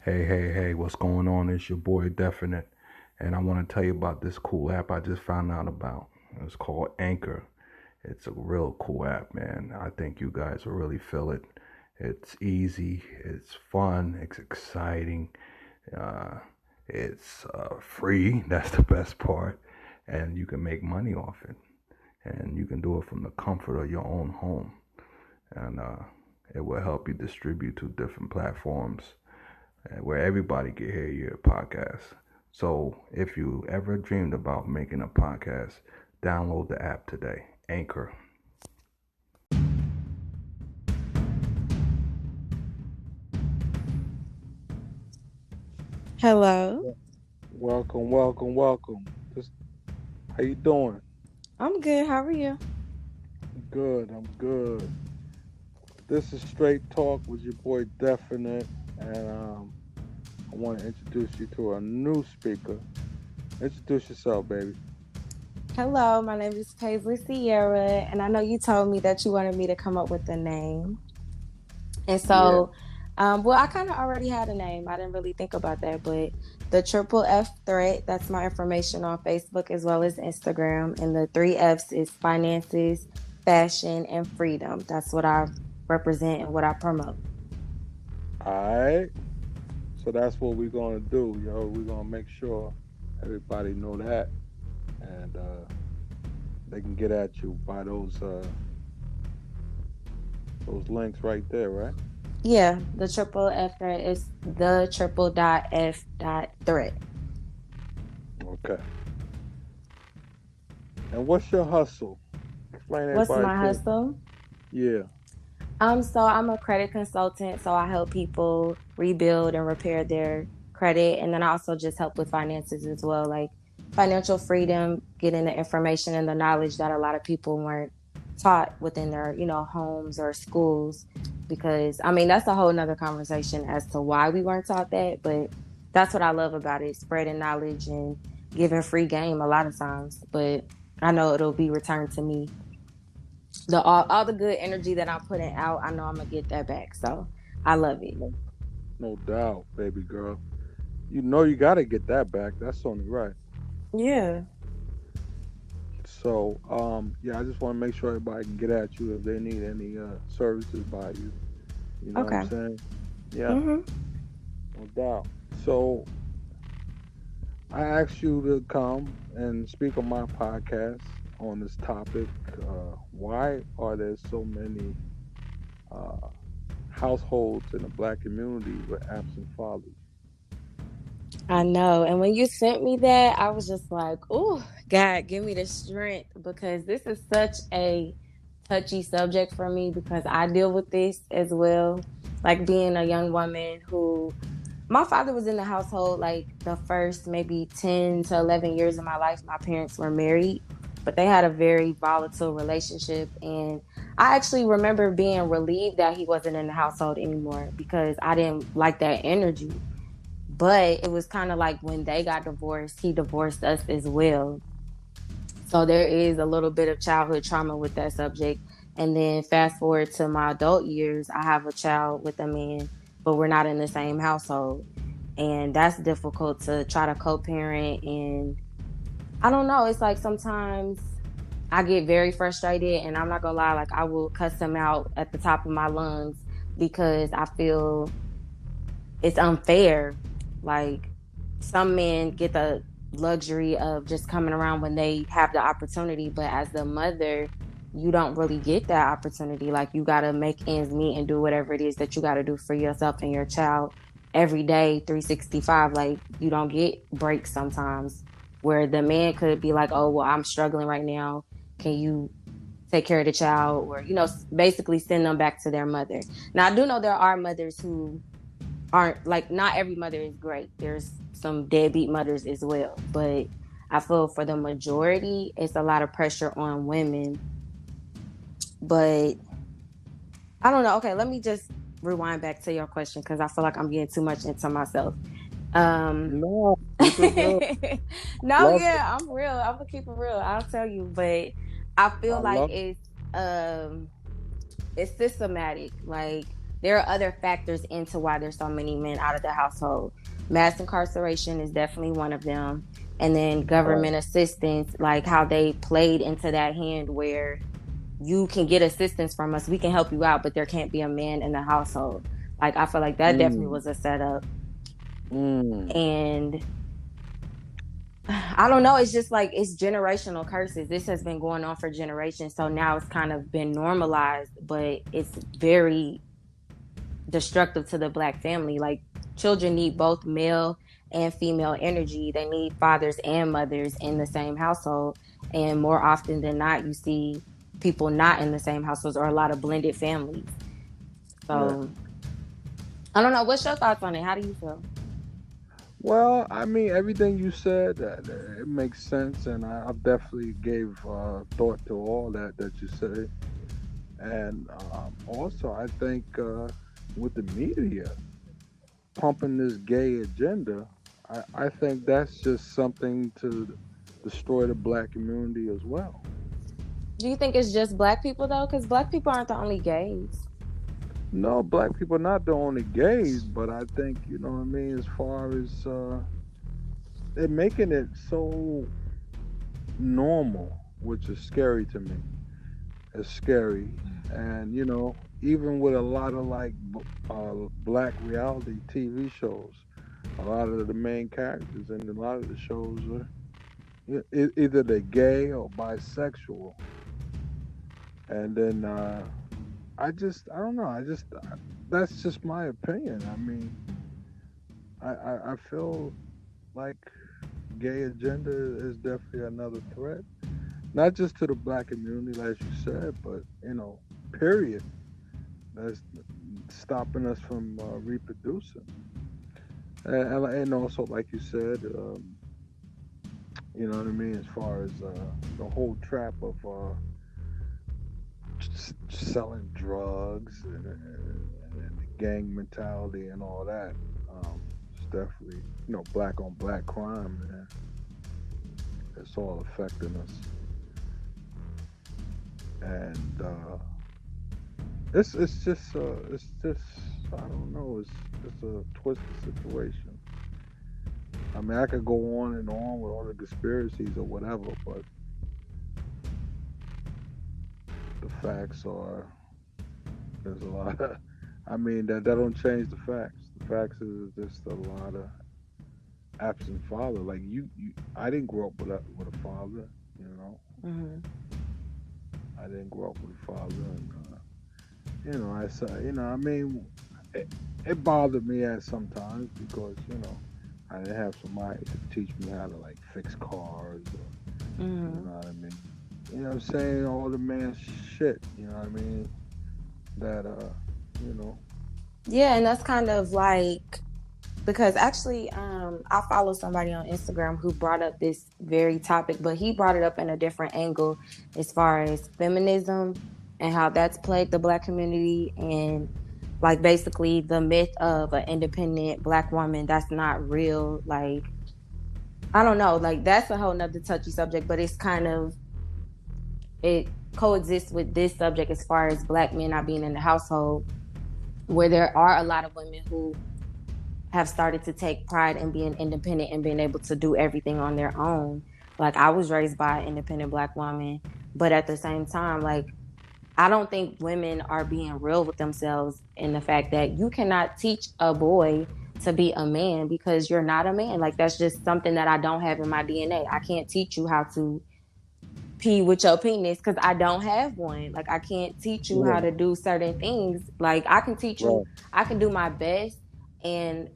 Hey, what's going on? It's your boy Definite, and I want to tell you about this cool app I just found out about. It's called Anchor. It's a real cool app, man. I think you guys will really feel it. It's easy, it's fun, it's exciting, uh, it's free. That's the best part, and you can make money off it, and you can do it from the comfort of your own home, and it will help you distribute to different platforms where everybody can hear your podcast. So if you ever dreamed about making a podcast, download the app today, Anchor. Hello. Welcome. Just how you doing? I'm good. How are you? Good. I'm good. This is Straight Talk with your boy Definite, and I want to introduce you to a new speaker. Introduce yourself, baby. Hello, my name is Paisley Sierra, and I know you told me that you wanted me to come up with a name. And Yeah. so, well, I kind of already had a name. I didn't really think about that, but the Triple F Threat, that's my information on Facebook as well as Instagram. And the three F's is finances, fashion, and freedom. That's what I represent and what I promote. All right. So that's what we're gonna do, yo. We're gonna make sure everybody know that, and they can get at you by those links right there, right? Yeah, the Triple F Threat is the triple dot F dot threat. Okay. And what's your hustle? Explain What's everybody my to. hustle? Yeah. So I'm a credit consultant, so I help people rebuild and repair their credit, and then I also just help with finances as well, like financial freedom, getting the information and the knowledge that a lot of people weren't taught within their, homes or schools. Because I mean, that's a whole nother conversation as to why we weren't taught that, but that's what I love about it, spreading knowledge and giving free game a lot of times. But I know it'll be returned to me all the good energy that I'm putting out, I know I'm gonna get that back. So I love it. No, no doubt, baby girl. You know you gotta get that back. That's only right. Yeah. So, yeah, I just want to make sure everybody can get at you if they need any services by you. You know what I'm Okay. saying? Yeah, Mhm. no doubt. So, I asked you to come and speak on my podcast on this topic. Why are there so many uh, households in the black community with absent fathers? I know. And when you sent me that, I was just like, "Oh, God, give me the strength," because this is such a touchy subject for me because I deal with this as well. Like being a young woman who my father was in the household like the first maybe 10 to 11 years of my life. My parents were married, but they had a very volatile relationship. And I actually remember being relieved that he wasn't in the household anymore because I didn't like that energy. But it was kind of like when they got divorced, he divorced us as well. So there is a little bit of childhood trauma with that subject. And then fast forward to my adult years, I have a child with a man, but we're not in the same household. And that's difficult to try to co-parent. And I don't know, it's like sometimes I get very frustrated, and I'm not gonna lie, like I will cuss him out at the top of my lungs because I feel it's unfair. Like some men get the luxury of just coming around when they have the opportunity, but as the mother, you don't really get that opportunity. Like you got to make ends meet and do whatever it is that you got to do for yourself and your child every day, 365. Like you don't get breaks sometimes where the man could be like, "Oh, well, I'm struggling right now. Can you take care of the child?" Or, basically send them back to their mother. Now, I do know there are mothers who aren't like, not every mother is great. There's some deadbeat mothers as well, but I feel for the majority, it's a lot of pressure on women. But I don't know. Okay, let me just rewind back to your question because I feel like I'm getting too much into myself. Um, No, keep it real. no, Love it. yeah, I'm real. I'm gonna keep it real. I'll tell you, but I I feel like love it. um it's systematic. Like there are other factors into why there's so many men out of the household. Mass incarceration is definitely one of them. And then Right. government assistance, like how they played into that hand where you can get assistance from us, we can help you out, but there can't be a man in the household. Like I feel like that definitely Mm. was a setup. Mm. And I don't know, it's just like it's generational curses. This has been going on for generations. So now it's kind of been normalized, but it's very destructive to the black family. Like children need both male and female energy. They need fathers and mothers in the same household. And more often than not, you see people not in the same households or a lot of blended families. Yeah. So I don't know. What's your thoughts on it? How do you feel? Well, I mean, everything you said, it makes sense, and I've definitely gave thought to all that you said. And also, I think with the media pumping this gay agenda, I think that's just something to destroy the black community as well. Do you think it's just black people though? Because black people aren't the only gays. No, black people are not the only gays, but I think, you know what I mean, as far as they're making it so normal, which is scary to me. It's scary. And, even with a lot of like black reality TV shows, a lot of the main characters in a lot of the shows are either they're gay or bisexual. And then I don't know. That's just my opinion. I mean, I feel like gay agenda is definitely another threat, not just to the black community, as you said, but period. That's stopping us from reproducing, and also, like you said, you know what I mean, as far as the whole trap of selling drugs and the gang mentality and all that. It's definitely black on black crime, man. It's all affecting us, and it's just I don't know. It's a twisted situation. I mean, I could go on and on with all the conspiracies or whatever, but the facts are there's a lot of. I mean, that don't change the facts. The facts is just a lot of absent father. Like I didn't grow up with a father. You know, Hmm. I didn't grow up with a father, and I said, I mean, it bothered me at sometimes because I didn't have somebody to teach me how to like fix cars, or you Hmm. know what I mean. You know what I'm saying? All the man shit. You know what I mean? That you know. Yeah, and that's kind of like because actually I follow somebody on Instagram who brought up this very topic, but he brought it up in a different angle as far as feminism and how that's plagued the black community and like basically the myth of an independent black woman that's not real. Like I don't know, like that's a whole nother touchy subject, but it's kind of it coexists with this subject as far as black men not being in the household, where there are a lot of women who have started to take pride in being independent and being able to do everything on their own. Like I was raised by an independent black woman, but at the same time, like I don't think women are being real with themselves in the fact that you cannot teach a boy to be a man because you're not a man. Like that's just something that I don't have in my DNA. I can't teach you how to pee with your penis because I don't have one. Like I can't teach you how Yeah. to do certain things. Like I can teach you, Right. I can do my best and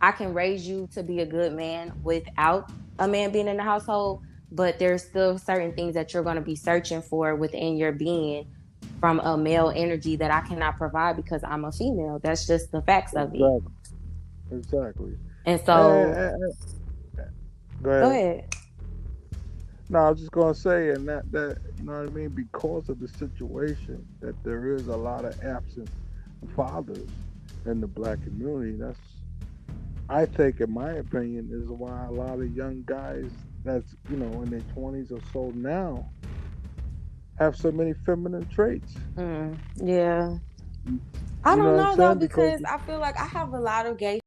I can raise you to be a good man without a man being in the household, but there's still certain things that you're going to be searching for within your being from a male energy that I cannot provide because I'm a female. That's just the facts of it. Exactly. Exactly. And And, so, go go ahead. ahead. No, I was just gonna say, and that you know what I mean, because of the situation that there is a lot of absent fathers in the black community. That's I think, in my opinion, is why a lot of young guys that's in their 20s or so now have so many feminine traits. Yeah. I You know don't what I'm know though, saying? Because because I feel like I have a lot of gay